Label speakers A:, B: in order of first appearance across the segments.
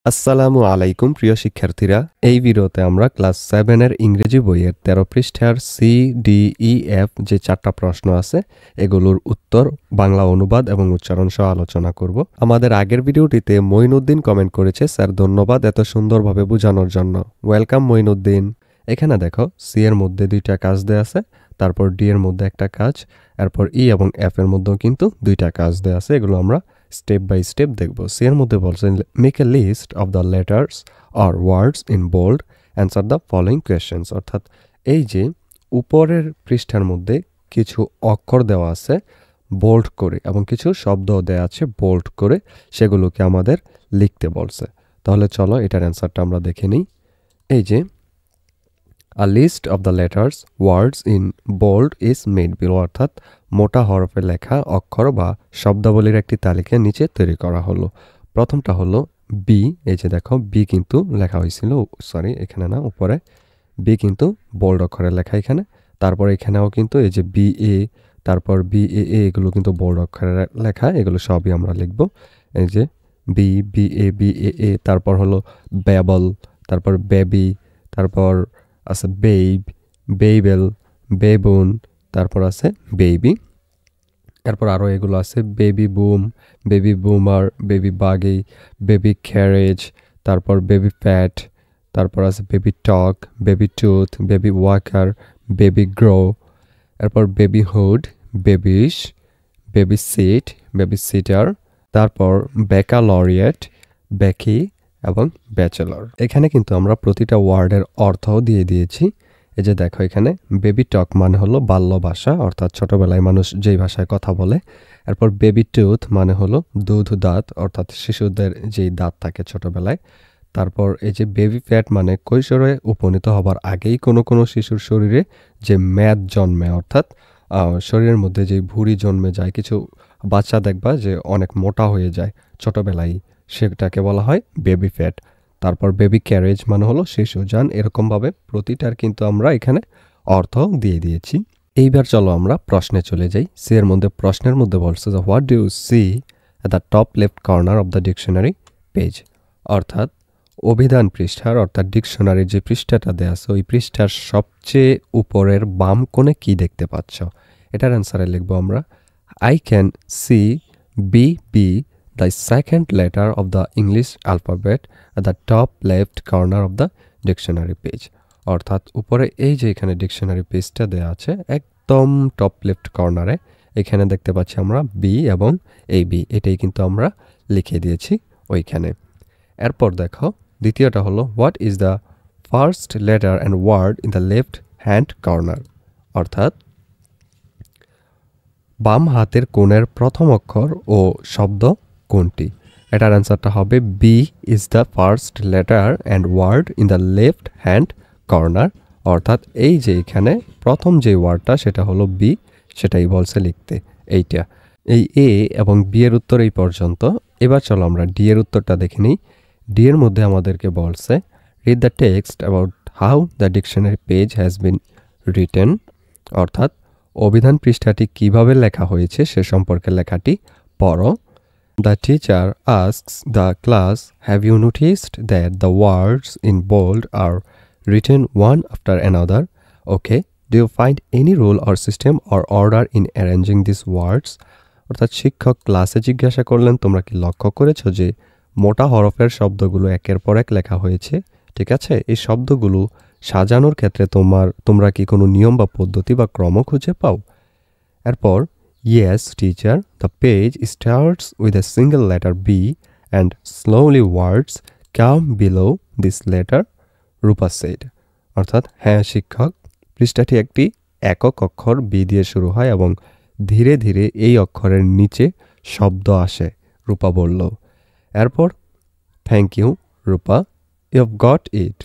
A: আসসালামু আলাইকুম প্রিয় শিক্ষার্থীরা, এই ভিডিওতে আমরা ক্লাস 7 এর ইংরেজি বইয়ের 13 পৃষ্ঠার সি ডি ই এফ যে 4টা প্রশ্ন আছে এগুলোর উত্তর, বাংলা অনুবাদ এবং উচ্চারণ সহ আলোচনা করব। আমাদের আগের ভিডিওটিতে মঈনুদ্দিন কমেন্ট করেছে, স্যার ধন্যবাদ এত সুন্দরভাবে বোঝানোর জন্য। ওয়েলকাম মঈনুদ্দিন। এখানে দেখো সি এর মধ্যে 2টা কাজ দেয়া আছে, তারপর ডি এর মধ্যে একটা কাজ, এরপর ই এবং এফ এর মধ্যেও কিন্তু 2টা কাজ দেয়া আছে। এগুলো আমরা স্টেপ বাই স্টেপ দেখব। সি এর মধ্যে বলছে make a list of the letters or words in bold, answer the following questions. অর্থাৎ এই যে উপরের পৃষ্ঠার মধ্যে কিছু অক্ষর দেওয়া আছে বোল্ড করে এবং কিছু শব্দ দেওয়া আছে বোল্ড করে, সেগুলোকে আমাদের লিখতে বলছে। তাহলে চলো এটার অ্যান্সারটা আমরা দেখে নিই। এই যে a list of the letters words in bold is made below, অর্থাৎ মোটা হরফে লেখা অক্ষর বা শব্দাবলীর একটি তালিকা নিচে তৈরি করা হলো। প্রথমটা হলো বি। এই যে দেখো বি কিন্তু লেখা হয়েছিল, সরি এখানে না, উপরে বি কিন্তু বোল্ড অক্ষরে লেখা এখানে। তারপর এখানেও কিন্তু এই যে বি এ, তারপর বি এ এগুলো কিন্তু বোল্ড অক্ষরে লেখা, এগুলো সবই আমরা লিখব। এই যে বি বি এ, তারপর হলো বেবল, তারপর বেবি, তারপর আছে বেইব, বেইবেল, বেবুন, তারপর আছে বেবি। এরপর আরও এগুলো আছে baby boom, baby boomer, baby buggy, baby carriage, তারপর বেবি প্যাট, তারপর আছে baby talk, baby tooth, baby walker, baby grow, এরপর babyhood, babyish, babysit, babysitter, তারপর বেকালরিয়েট, বেকি এবং ব্যাচেলর। এখানে কিন্তু আমরা প্রতিটা ওয়ার্ডের অর্থও দিয়ে দিয়েছি। এই যে দেখো এখানে বেবি টক মানে হলো বাল্য ভাষা, অর্থাৎ ছোটবেলায় মানুষ যেই ভাষায় কথা বলে। এরপর বেবি টুথ মানে হলো দুধ দাঁত, অর্থাৎ শিশুদের যেই দাঁত থাকে ছোটবেলায়। তারপর এই যে বেবি ফ্যাট মানে কৈশোরে উপনীত হবার আগেই কোনো কোনো শিশুর শরীরে যে মেদ জন্মে, অর্থাৎ শরীরের মধ্যে যে ভুঁড়ি জন্মে যায়, কিছু বাচ্চা দেখবা যে অনেক মোটা হয়ে যায় ছোটবেলায়, সেটাকে বলা হয় বেবি ফ্যাট। তারপর বেবি ক্যারেজ মানে হলো শিশুযান। এরকমভাবে প্রতিটার কিন্তু আমরা এখানে অর্থ দিয়ে দিয়েছি। এইবার চলো আমরা প্রশ্নে চলে যাই। সি এর মধ্যে প্রশ্নের মধ্যে বলছে যে what do you see at the top left corner of the dictionary page, অর্থাৎ অভিধান পৃষ্ঠার, অর্থাৎ ডিকশনারির যে পৃষ্ঠাটা দেওয়া আছে ওই পৃষ্ঠার সবচেয়ে উপরের বাম কোণে কি দেখতে পাচ্ছ। এটার অ্যান্সারে লিখবো আমরা I can see B B, the second letter of the English alphabet at the top left corner of the dictionary page, অর্থাৎ উপরে এই যে এখানে ডিকশনারি পেজটা দেওয়া আছে একদম টপ লেফট কর্নারে, এখানে দেখতে পাচ্ছি আমরা বি এবং এই বি, এটাই কিন্তু আমরা লিখে দিয়েছি ওইখানে। এরপর দেখো দ্বিতীয়টা হলো what is the first letter and word in the left hand corner, অর্থাৎ বাম হাতের কোণের প্রথম অক্ষর ও শব্দ কোনটি। এটার অ্যান্সারটা হবে B is the first letter and word in the left hand corner, অর্থাৎ এই যে এখানে প্রথম যে ওয়ার্ডটা সেটা হলো বি, সেটাই বলছে লিখতে এইটা। এই এ এবং বি এর উত্তর এই পর্যন্ত। এবার চলো আমরা ডি এর উত্তরটা দেখে নিই। ডি এর মধ্যে আমাদেরকে বলছে read the text about how the dictionary page has been written, অর্থাৎ অভিধান পৃষ্ঠাটি কিভাবে লেখা হয়েছে সে সম্পর্কে লেখাটি পড়ো। The teacher asks the class, have you noticed that the words in bold are written one after another? Okay, do you find any rule or system or order in arranging these words? অর্থাৎ শিক্ষক ক্লাসে জিজ্ঞাসা করলেন তোমরা কি লক্ষ্য করেছো যে মোটা হরফের শব্দগুলো একের পর এক লেখা হয়েছে, ঠিক আছে? এই শব্দগুলো সাজানোর ক্ষেত্রে তোমরা কি কোনো নিয়ম বা পদ্ধতি বা ক্রম খুঁজে পাও? এরপর yes teacher, the page starts with a single letter B and slowly words come below this letter, Rupa said, অর্থাৎ হ্যাঁ শিক্ষক, পৃষ্ঠাটি একটি একক অক্ষর বি দিয়ে শুরু হয় এবং ধীরে ধীরে এই অক্ষরের নিচে শব্দ আসে, রূপা বলল। এরপর thank you Rupa, you have got it,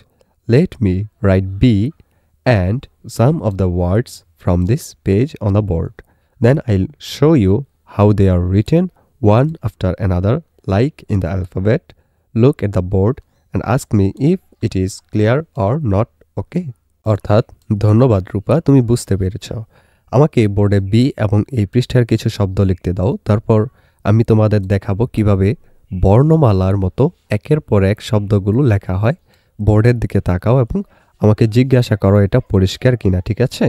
A: let me write B and some of the words from this page on the board. Then I'll show you how they are written one after another like in the alphabet. Look at the board and ask me if it is clear or not, okay? অর্থাৎ ধন্যবাদ রূপা, তুমি বুঝতে পেরেছ। আমাকে বোর্ডে B এবং এই পৃষ্ঠার কিছু শব্দ লিখতে দাও, তারপর আমি তোমাদের দেখাবো কিভাবে বর্ণমালার মতো একের পর এক শব্দগুলো লেখা হয়। বোর্ডের দিকে তাকাও এবং আমাকে জিজ্ঞাসা করো এটা পরিষ্কার কিনা, ঠিক আছে?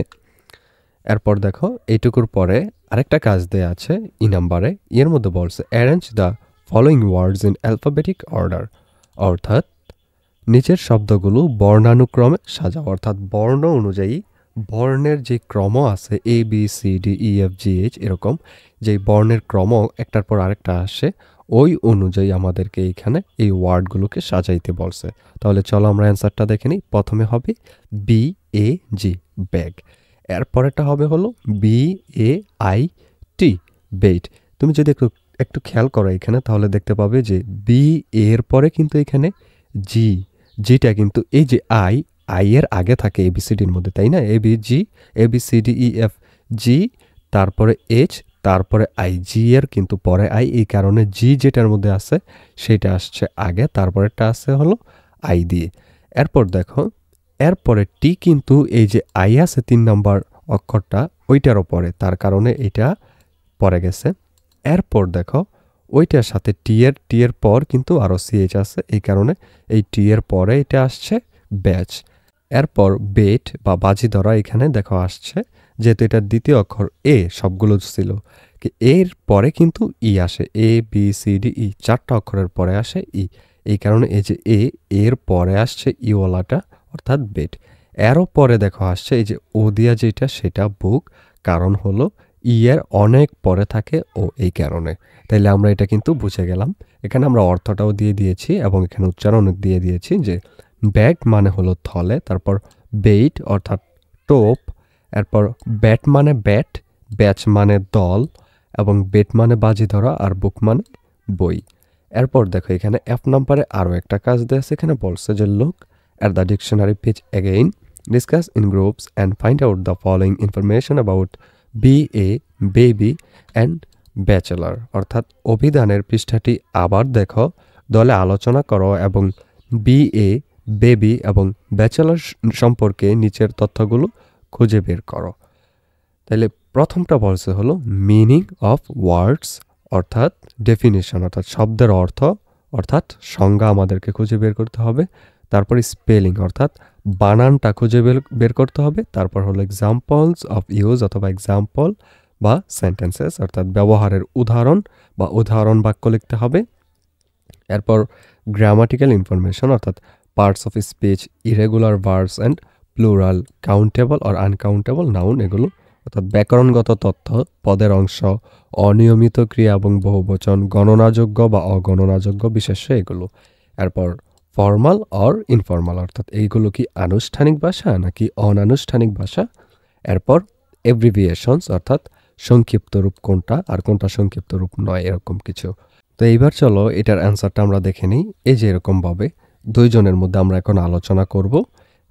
A: এরপর দেখো এইটুকুর পরে আরেকটা কাজ দেয়া আছে নাম্বারে। এর মধ্যে বলছে arrange the following words in alphabetic order, অর্থাৎ নিচের শব্দগুলো বর্ণানুক্রমে সাজাও, অর্থাৎ বর্ণ অনুযায়ী বর্ণের যে ক্রম আছে ABCDEFGH এরকম যে বর্ণের ক্রম একটার পর আরেকটা আসে ওই অনুযায়ী আমাদেরকে এইখানে এই ওয়ার্ডগুলোকে সাজাইতে বলছে। তাহলে চলো আমরা অ্যান্সারটা দেখে নিই। প্রথমে হবে BAG ব্যাগ, এরপরেটা হবে হলো BAIT বেইট। তুমি যদি একটু খেয়াল করো এখানে তাহলে দেখতে পাবে যে বি এর পরে কিন্তু এখানে জিটা কিন্তু এই যে আই এর আগে থাকে ABCDর মধ্যে, তাই না? ABCDEFG, তারপরে H, তারপরে জি এর কিন্তু পরে আই, এই কারণে জি যেটার মধ্যে আছে সেটা আসছে আগে, তারপরেটা আছে হলো আই দিয়ে। এরপর দেখো এরপরে টি কিন্তু এই যে আই আছে 3 নম্বর অক্ষরটা ওইটারও পরে, তার কারণে এটা পরে গেছে। এরপর দেখো ওইটার সাথে টি এর পর কিন্তু আরও CH আছে, এই কারণে এই টি এর পরে এটা আসছে ব্যাচ। এরপর বেট বা বাজি ধরা এখানে দেখো আসছে, যেহেতু এটার দ্বিতীয় অক্ষর এ সবগুলো ছিল, এর পরে কিন্তু আসে, ABCDE 4টা অক্ষরের পরে আসে এই কারণে এই যে এর পরে আসছে ইওয়ালাটা অর্থাৎ বেট। এরও পরে দেখো আসছে এই যে ও দিয়া যেটা সেটা বুক, কারণ হলো এর অনেক পরে থাকে ও, এই কারণে। তাইলে আমরা এটা কিন্তু বুঝে গেলাম। এখানে আমরা অর্থটাও দিয়ে দিয়েছি এবং এখানে উচ্চারণ দিয়ে দিয়েছি যে ব্যাগ মানে হলো থলে, তারপর বেইট অর্থাৎ টোপ, এরপর ব্যাট মানে ব্যাট, ব্যাচ মানে দল, এবং বেট মানে বাজি ধরা, আর বুক মানে বই। এরপর দেখো এখানে F নাম্বারে আরও একটা কাজ দেওয়া আছে। এখানে বলছে যে look at the dictionary page again, discuss in groups and find out the following information about BA, baby and bachelor, অর্থাৎ অভিধানের পৃষ্ঠাটি আবার দেখো, দলে আলোচনা করো এবং BA, বেবি এবং ব্যাচেলর সম্পর্কে নিচের তথ্যগুলো খুঁজে বের করো। তাহলে প্রথমটা বলছে হলো মিনিং অফ ওয়ার্ডস, অর্থাৎ ডেফিনিশন অর্থাৎ শব্দের অর্থ অর্থাৎ সংজ্ঞা আমাদেরকে খুঁজে বের করতে হবে। তারপরে স্পেলিং অর্থাৎ বানানটা খুঁজে বের করতে হবে। তারপর হলো এক্সাম্পলস অফ ইউজ অথবা এক্সাম্পল বা সেন্টেন্সেস অর্থাৎ ব্যবহারের উদাহরণ বা উদাহরণ বাক্য লিখতে হবে। এরপর গ্রামাটিক্যাল ইনফরমেশন অর্থাৎ parts of speech, irregular verbs and plural, countable আর আনকাউন্টেবল নাউন, এগুলো অর্থাৎ ব্যাকরণগত তথ্য, পদের অংশ, অনিয়মিত ক্রিয়া এবং বহুবচন, গণনাযোগ্য বা অগণনাযোগ্য বিশেষ্য এগুলো। এরপর ফর্মাল অর ইনফর্মাল অর্থাৎ এইগুলো কি আনুষ্ঠানিক ভাষা নাকি অনানুষ্ঠানিক ভাষা। এরপর এব্রিভিয়েশনস অর্থাৎ সংক্ষিপ্ত রূপ কোনটা আর কোনটা সংক্ষিপ্ত রূপ নয়, এরকম কিছু। তো এইবার চলো এটার অ্যান্সারটা আমরা দেখে নিই। এই যে এরকমভাবে দুইজনের মধ্যে আমরা এখন আলোচনা করব,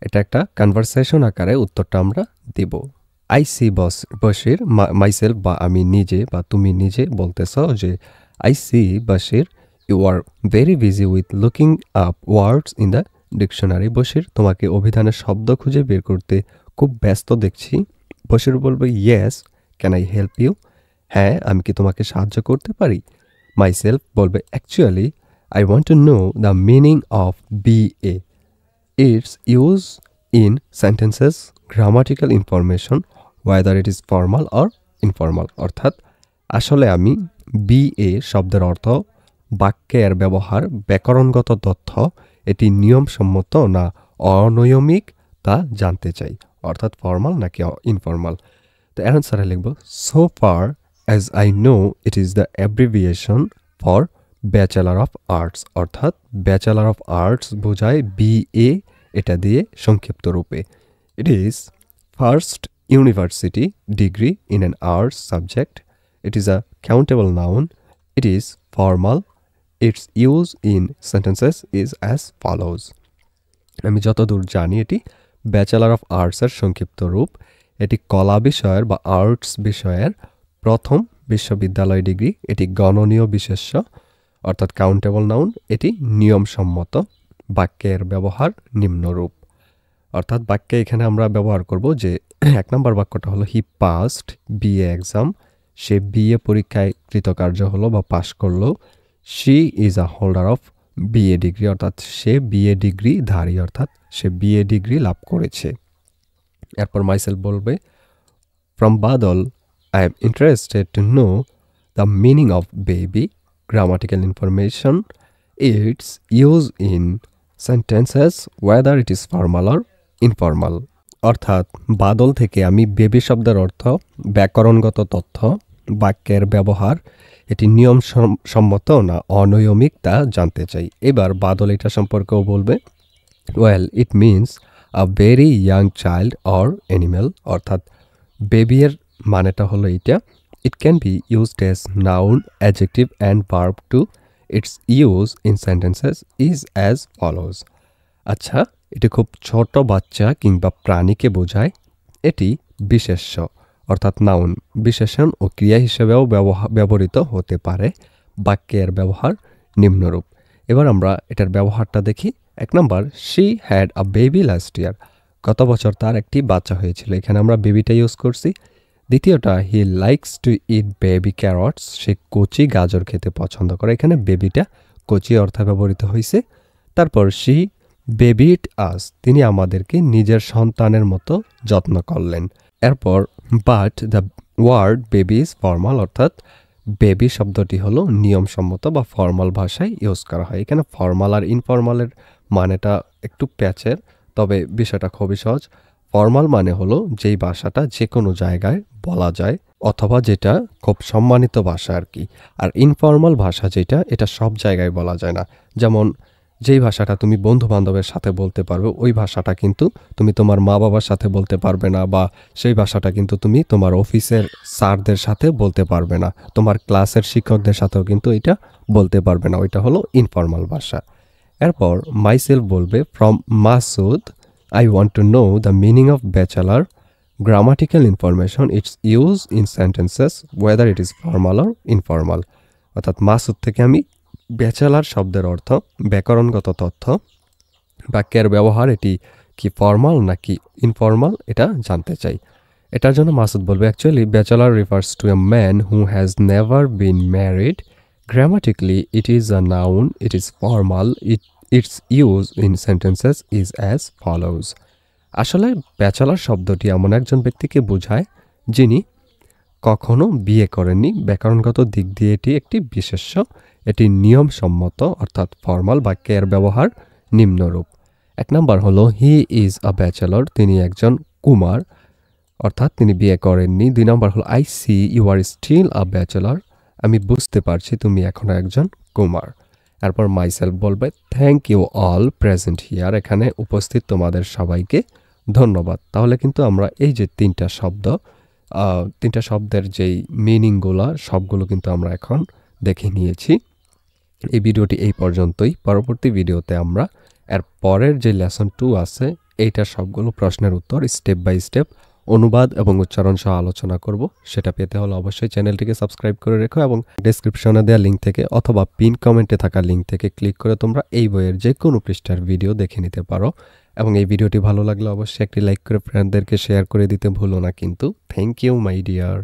A: এটা একটা কনভারসেশন আকারে উত্তরটা আমরা দিব। আই সি বশির, মাইসেলফ বা আমি নিজে বা তুমি নিজে বলতেছ যে I see Bashir you are very busy with looking up words in the dictionary. Bashir, তোমাকে অভিধানের শব্দ খুঁজে বের করতে খুব ব্যস্ত দেখছি। বশির বলবে yes, can I help you? হ্যাঁ, আমি কি তোমাকে সাহায্য করতে পারি? মাইসেলফ বলবে actually I want to know the meaning of BA, its use in sentences, grammatical information, whether it is formal or informal. অর্থাৎ আসলে আমি BA শব্দের অর্থ, বাক্যের ব্যবহার, ব্যাকরণগত তথ্য, এটি নিয়মসম্মত না অনিয়মিক তা জানতে চাই, অর্থাৎ ফর্মাল নাকি ইনফর্মাল। তো অ্যান্সারে লিখব so far as I know it is the abbreviation for bachelor of arts, অর্থাৎ ব্যাচেলার অফ আর্টস বোঝায় BA, এটা দিয়ে সংক্ষিপ্ত রূপে। It is first university degree in an arts subject. It is a countable noun. It is formal. Its use in sentences is as follows. আমি যতদূর জানি এটি ব্যাচেলার অফ আর্টসের সংক্ষিপ্ত রূপ। এটি কলা বিষয়ের বা আর্টস বিষয়ের প্রথম বিশ্ববিদ্যালয় ডিগ্রি। এটি গণনীয় বিশেষ্য অর্থাৎ কাউন্টেবল নাউন। এটি নিয়মসম্মত। বাক্যের ব্যবহার নিম্নরূপ, অর্থাৎ বাক্যে এখানে আমরা ব্যবহার করব যে 1 নম্বর বাক্যটা হলো হি পাস্ট BA এক্সাম, সে BA পরীক্ষায় কৃতকার্য হলো বা পাশ করলো। She is a holder of BA degree, অর্থাৎ সে বিএ ডিগ্রি ধারী, অর্থাৎ সে বিএ ডিগ্রি লাভ করেছে। এরপর মাইসেলফ বলবে from Badal, I am interested to know the meaning of baby, grammatical information, it's use in sentences weather it is formal or informal. অর্থাৎ বাদল থেকে আমি baby শব্দের অর্থ, ব্যাকরণগত তথ্য, বাক্যের ব্যবহার, এটি নিয়ম সম্মত না অনিয়মিক তা জানতে চাই। এবার বাদল এটা সম্পর্কেও বলবে well it means a very young child or animal, অর্থাৎ বেবির মানেটা হলো এইটা। It can be used as noun, adjective and verb too. Its use in sentences is as follows. আচ্ছা, এটি খুব ছোট বাচ্চা কিংবা প্রাণীকে বোঝায়। এটি বিশেষ্য অর্থাৎ নাউন, বিশেষণ ও ক্রিয়া হিসেবেও ব্যবহৃত হতে পারে। বাক্যের ব্যবহার নিম্নরূপ। এবার আমরা এটার ব্যবহারটা দেখি। 1 নম্বর, she had a baby last year, গত বছর তার একটি বাচ্চা হয়েছিল, এখানে আমরা বেবিটা ইউজ করছি। দ্বিতীয়টা, he likes to eat baby carrots, সে কচি গাজর খেতে পছন্দ করে, এখানে বেবিটা কচি অর্থে ব্যবহৃত হয়েছে। তারপর শি বেবিড আস, তিনি আমাদেরকে নিজের সন্তানের মতো যত্ন করলেন। এরপর but the word baby is formal, অর্থাৎ বেবি শব্দটি হলো নিয়মসম্মত বা ফর্মাল ভাষায় ইউজ করা হয়। এখানে ফর্মাল আর ইনফর্মালের মানেটা একটু প্যাচের, তবে বিষয়টা খুবই সহজ। ফর্মাল মানে হলো যেই ভাষাটা যে কোনো জায়গায় বলা যায় অথবা যেটা খুব সম্মানিত ভাষা আর কি। আর ইনফর্মাল ভাষা যেটা, এটা সব জায়গায় বলা যায় না। যেমন যেই ভাষাটা তুমি বন্ধু বান্ধবের সাথে বলতে পারবে, ওই ভাষাটা কিন্তু তুমি তোমার মা বাবার সাথে বলতে পারবে না, বা সেই ভাষাটা কিন্তু তুমি তোমার অফিসের স্যারদের সাথে বলতে পারবে না, তোমার ক্লাসের শিক্ষকদের সাথেও কিন্তু এটা বলতে পারবে না। ওইটা হলো ইনফর্মাল ভাষা। এরপর মাইসেলফ বলবে from Masud, I want to know the meaning of bachelor, grammatical information, it's use in sentences weather it is formal or informal. অর্থাৎ মাসুদ থেকে আমি ব্যাচেলার শব্দের অর্থ, ব্যাকরণগত তথ্য, বাক্যের ব্যবহার, এটি কি ফর্মাল নাকি ইনফর্মাল এটা জানতে চাই। এটার জন্য মাসুদ বলবে actually bachelor refers to a man who has never been married, grammatically it is a noun, it is formal, its use in sentences is as follows. আসলে ব্যাচেলার শব্দটি এমন একজন ব্যক্তিকে বোঝায় যিনি কখনো বিয়ে করেননি। ব্যাকরণগত দিক দিয়ে এটি একটি বিশেষ্য, এটি নিয়মসম্মত অর্থাৎ ফর্মাল। বাক্যের ব্যবহার নিম্নরূপ। 1 নম্বর হলো হি ইজ আ ব্যাচেলর, তিনি একজন কুমার, অর্থাৎ তিনি বিয়ে করেননি। 2 নম্বর হলো I see you are still a bachelor, আমি বুঝতে পারছি তুমি এখনো একজন কুমার। এরপর মাইসেলফ বলবে thank you all present here, এখানে উপস্থিত তোমাদের সবাইকে ধন্যবাদ। তাহলে কিন্তু আমরা এই যে তিনটা শব্দের যেই মিনিংগুলো সবগুলো কিন্তু আমরা এখন দেখে নিয়েছি। এই ভিডিওটি এই পর্যন্তই। পরবর্তী ভিডিওতে আমরা এর পরের যে লেসন 2 আছে এইটার সবগুলো প্রশ্নের উত্তর স্টেপ বাই স্টেপ অনুবাদ এবং উচ্চারণ সহ আলোচনা করব। সেটা পেতে হলে অবশ্যই চ্যানেলটিকে সাবস্ক্রাইব করে রেখো এবং ডেসক্রিপশনে দেওয়া লিঙ্ক থেকে অথবা পিন কমেন্টে থাকা লিঙ্ক থেকে ক্লিক করে তোমরা এই বইয়ের যে কোনো পৃষ্ঠার ভিডিও দেখে নিতে পারো। এবং এই ভিডিওটি ভালো লাগলে অবশ্যই একটি লাইক করে ফ্রেন্ডদেরকে শেয়ার করে দিতে ভুলো না কিন্তু। Thank you my deer.